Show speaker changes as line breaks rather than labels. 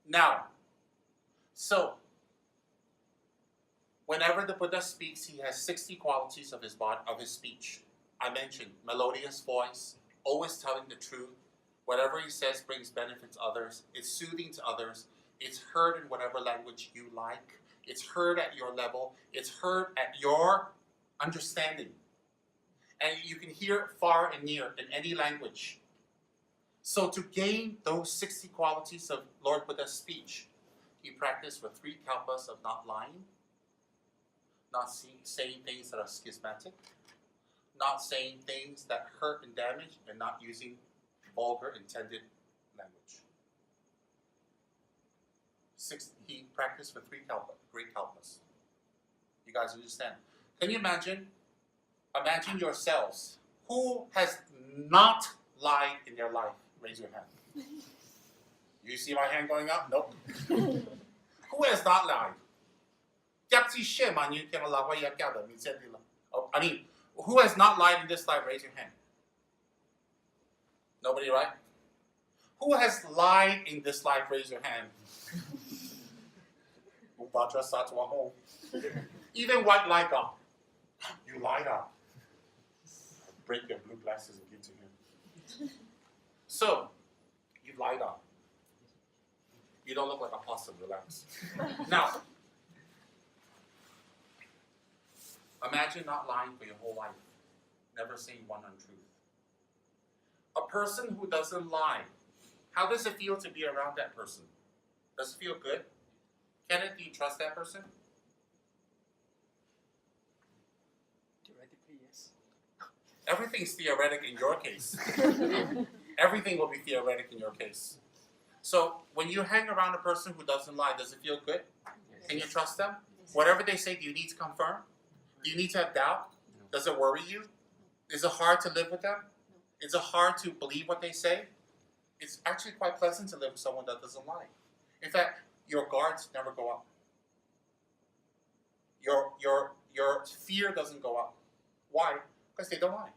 Now, so, whenever the Buddha speaks, he has 60 qualities of his speech. I mentioned melodious voice, always telling the truth. Whatever he says brings benefit to others. It's soothing to others. It's heard in whatever language you like. It's heard at your level. It's heard at your understanding. And you can hear it far and near in any language. So to gain those 60 qualities of Lord Buddha's speech, he practiced for 3 kalpas of not lying, not saying things that are schismatic, not saying things that hurt and damage, and not using vulgar intended language. He practiced for 3 great kalpas. You guys understand? Can you imagine? Imagine yourselves. Who has not lied in their life? Raise your hand. You see my hand going up? Nope. Who has not lied? I mean, who has not lied in this life? Raise your hand. Nobody, right? Who has lied in this life? Raise your hand. Even white lie God. You lied out. Break your blue glasses and give to him. So, you lied out. You don't look like a possum, relax. Now, imagine not lying for your whole life, never saying one untruth. A person who doesn't lie, how does it feel to be around that person? Does it feel good? Kenneth, do you trust that person?
Theoretically, yes.
Everything's theoretic in your case. Everything will be theoretic in your case. So when you hang around a person who doesn't lie, does it feel good?
Yes.
Can you trust them? Whatever they say, do you need to confirm? Do you need to have doubt? Does it worry you? Is it hard to live with them? Is it hard to believe what they say? It's actually quite pleasant to live with someone that doesn't lie. In fact, your guards never go up. Your fear doesn't go up. Why? Because they don't lie.